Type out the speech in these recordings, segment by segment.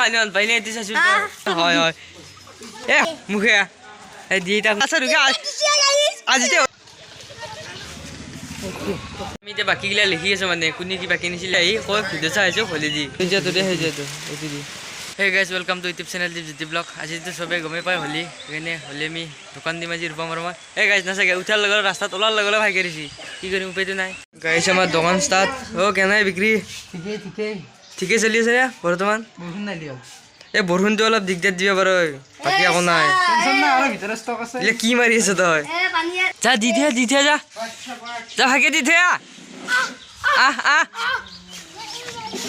মানুহ পাই নে দিছা হয় হয় এ মুখে এই দি তা আছা ৰুকা আজি তে আমি তে বাকি গিলা লিখি আছো মানে কোনি কি বাকি নিছিলে এই কই ভিডিও চাইছো হলি দি যে তোৰে হৈ যেতো এতি দি hey guys welcome to YouTube channel GT blog আজি তো সবে গমে পাই হলি এনে হলি আমি দোকান দি মাজি রূপা মারমা এ গাইস না সাগে উঠার লগল রাস্তাত ওলার লগল ভাই করিছি কি করিম উপায়তো নাই গাইস আমার দোকান স্টার্ট ও কেনাই বিক্রি ঠিকে চলি আছে বর্তমান বরহুন নাই দিও এ বরহুনটো অলপ দিগদার দিবা পার বাকি আকো নাই টেনশন না আর ভিতরে স্টক আছে এ কি মারি আছে তই যা দি দে যা যা ভাগে দি দে আ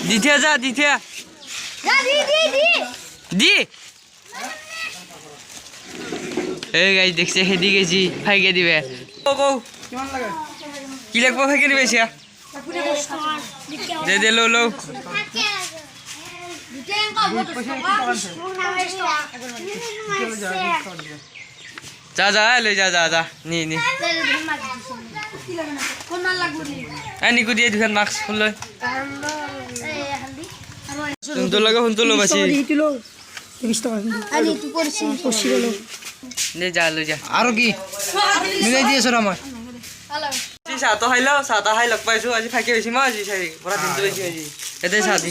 দি দে যা দি দে দি এই গাইস দেখছে হেদি গেছি ভাইকে দিবে ও কও কেমন লাগে কি লাগবে ভাইকে দিবে সিয়া দে লো যা লৈ যা নি নিকু দিয়ে দুখান মাস্ক ফুল লৈ শুনতো লাগে শুনতো লো বাছি লৈ যা আৰু কি মিলাই দি আছো মই চাহ তো খাই লওঁ চাহ খাই লগ পাইছো আজি ফাঁকি বেছি মই আজি চাই পৰা দিনটো বেছি আজি এতে চাহ দি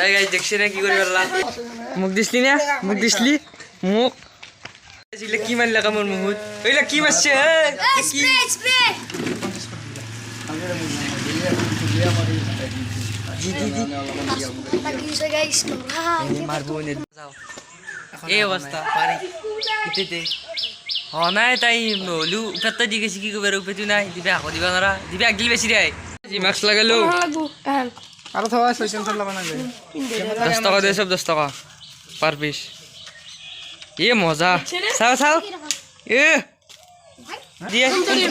এই গাইস দেখছি না কি করি বললা মুখ দিছলি না মুখ দিছলি মুখ এজিলে কি মারলা কামর মুহুত ওইলা কি মারছে স্প্রে মারবো নে যাও এই অবস্থা পারি ইতেতে নাই তাই নলু উপাত্তা দি গেছি কি কইবার উপায়তো নাই দিবে আকো দিবা নরা দিবে আগিল বেশি রে জি মাস্ক লাগালো আর থওয়া সইছেন সব লাগানা যায় 10 টাকা দে সব 10 টাকা পার পিস এ মজা চাও এ দিয়ে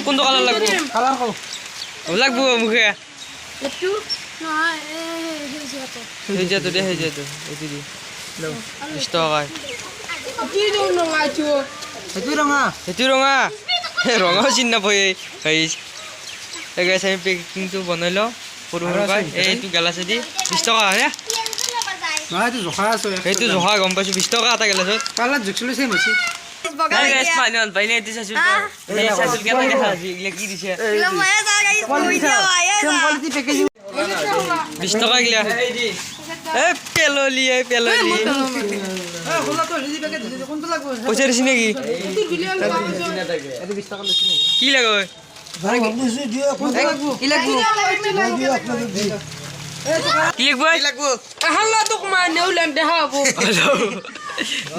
কোন কালার লাগবো কালার কও লাগবো মুখে একটু না এই যে তো এটি দি লও 20 টাকা এটি রঙা রঙাও চিন না পই গাইস এই গাইস আমি প্যাকিংটো বনাইলো সৰু ভাই এইটো গেলাছে দি 20 টাকা হে নহয় তো জখা আছে এইটো জখা গম পাইছো 20 টাকা এটা গেলাছত কালার জুকছলে সেম হৈছে গাইস মানুহ পাই নে দিছা এই চাচুল কেটা দেখা আছে ইগলা কি দিছে লমায়া যা গাইস ভিডিও আয়া কোয়ালিটি প্যাকেজিং 20 টাকা গিলা এ পেললি খোলা তো হেজি প্যাকেট দিছে কোনটো লাগবো পয়সা দিছি নাকি এত 20 টাকা লছি নাকি কি লাগবে কি লাগবো হাল্লা তো মা নেউলেন দেখাবো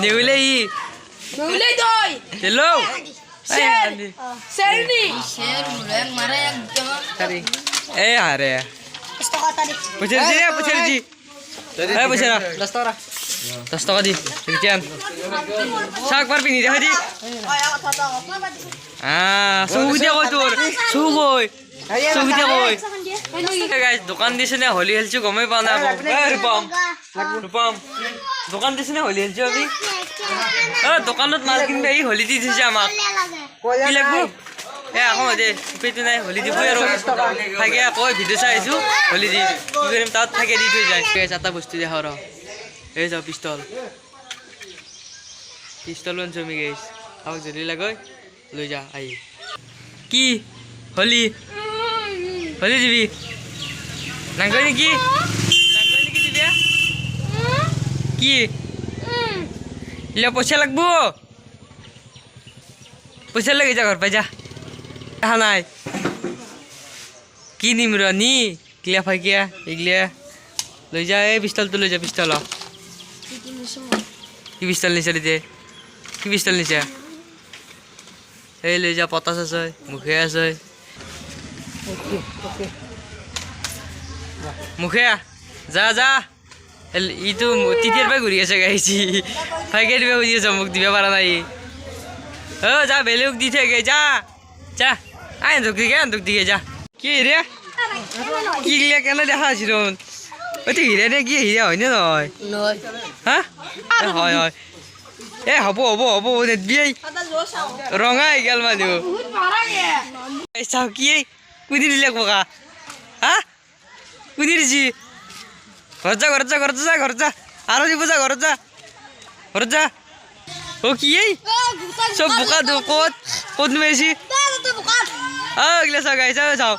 নেউলে দই হেলো শেরনি মারা একদম তারি এ আরে পুছরজি এ পুছরা 10 টাকা দি রিটার্ন শাক পারবি নি দেখা দি সুবিধা কই তোর সুগই গাইস দোকান দিছে না হলি হেলছো গমে পা না রূপম দোকান দিছে না হলি হেলছো আমি দোকানত মাল কিনবে এই হলি দিছে আমাক কি লাগবো এ আকো দে পেটো নাই হলি দিব আৰু থাকে কই ভিডিও চাইছো হলি দি কি কৰিম তাত থাকে দি থৈ যায় গাইস এটা বস্তু দেখাও ৰ এই যাও পিস্তল আনছো আমি গাইস আমাক যদি লাগে লৈ যা আই কি হলি দিবি নাংগই নেকি দিবি কি ইলা পয়সা লাগবো পয়সা লাগে যা ঘর পাই যা দেখা নাই কি নিম নি কিলা ফাইকিয়া এগলিয়া লৈ যা এই পিস্তলটো লৈ যা পিস্তল কি পিস্তল নিছে দে কি পিস্তল নিছে এই লৈ যা পটাছ আছে মুখে আছে মুখে যা ইটো তিতিয়াৰ পৰা ঘূৰি আছে গাইছি ফাইকে দিবা খুজি আছে মোক দিবা পাৰা নাই যা বেলেগ দি থাকে যা আন্দুক দিকে যা কি রে কি গিলা কেন দেখা আছিল ওইটো হিৰা নে কি হিৰা হয়নে নহয় হা হয় এ হ'ব নেদবিয়াই ৰঙা গেল মানুহ চাও কি কুদি দিলে ককা হা কুনি দিছি ঘৰত যা আৰু দিব যা ঘৰত যা ও কি এই চব বোকা ক'ত নুমাইছি এইগিলা চাও গাই চাও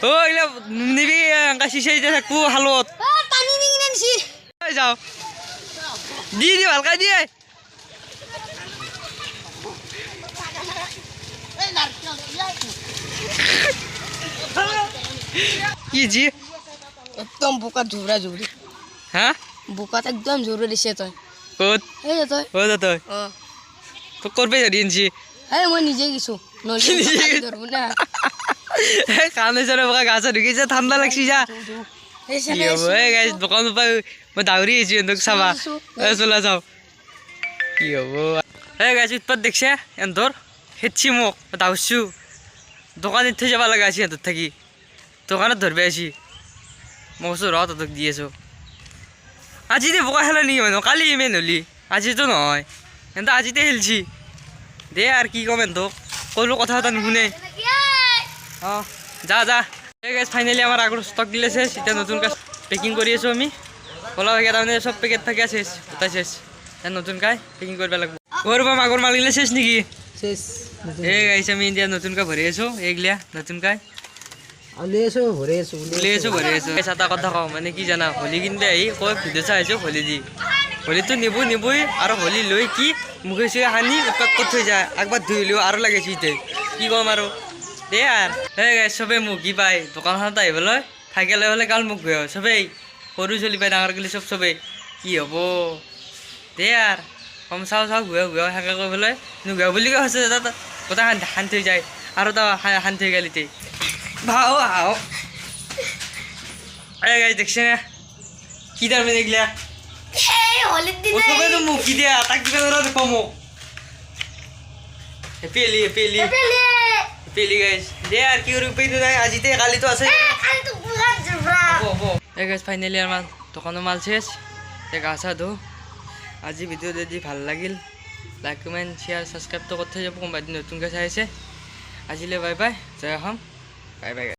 ও এইগিলা নিবি চিচাই থাকবো হালত যাও দি ভালকা দিয়ে কি জি একদম বোকাত ঝুবরা ঝুবরি হ্যাঁ বোকাত একদম ঝুবরে দিছে তই ক'ত এই যে তই তই তো করবে জানিছি এই মই নিজে গেছো নলি ধরবো না কামে চলে বোকা গাছ ঢুকিছে ঠান্ডা লাগছি যা কি হব গাইছ দোকান পাই মই দাউরি আছি তোক চাবা চলা যাও কি হব গাইছ উৎপাত দেখছে এন্ধর হেঁচি মোক দাউরছু দোকানে থৈ যাব লাগা আছে এন্ধর থাকি দোকানত ধরবে আছি মই কৈছো ৰ তহঁতক দি আছো আজি দে বোকা খেলা নেকি মানুহ কালি ইমেন হলি আজিতো নহয় এন্তা আজিতে খেলছি দে আর কি কম এন্ধক কলো কথা এটা নুশুনে অঁ যা এই গাইছ ফাইনেলি আমার আগৰ স্টক দিলে শেষ এতিয়া নতুন কাজ পেকিং কৰি আছো আমি কলা ভাগে তাৰমানে চব পেকেট থাকে শেষ গোটাই শেষ এতিয়া নতুন কাই পেকিং কৰিব লাগিব ঘৰৰ পৰা আগৰ মাল গিলা শেষ নেকি শেষ এই গাইছ আমি এতিয়া নতুন কা ভৰি আছো এইগিলা নতুন কাই ভৰে আছো ভৰি আছো এটা কথা কওঁ মানে কি জানা হোলী কিনতে আহি কৈ ভিডিঅ' চাই আছো হোলী দি হোলীটো নিবই আৰু হোলী লৈ কি মুখে চুখে সানি উৎপাত কৰি থৈ যায় একবাৰ ধুই লিও আৰু লাগিছে এতিয়া কি ক'ম আৰু দে আৰু সেই গাইছ চবেই মোক কি পায় দোকানখনত আহিবলৈ থাকে লৈ হ'লে কাল মোক গৈ চবেই সৰু চলি পায় ডাঙৰ গ'লে চবেই কি হ'ব দে আৰু কম চাওঁ ঘূৰা সেনেকৈ কৰিবলৈ নুঘূৰা বুলি কৈ হৈছে তাত গোটেই সানি থৈ যায় আৰু তাৰ সানি থৈ গ'ল এতিয়া ভাও এই গাইছ দেখছে না কি তাৰমানে এইগিলা চবেইতো মোক কি দিয়া তাক কিবা দেখুৱা মোক হেপি গাইছ দে আৰু কি উপায়তো নাই আজিতে কালিতো আছে এই গাইছ ফাইনেলি আমাৰ দোকানৰ মাল শেষ এতিয়া গা চা ধো আজি ভিডিঅ' যদি ভাল লাগিল লাইক কমেণ্ট শ্বেয়াৰ ছাবস্ক্ৰাইবটো কৰি থৈ যাব কোনোবা দিন নতুনকৈ চাই আছে আজিলৈ বাই বাই জয় অসম বাই বাই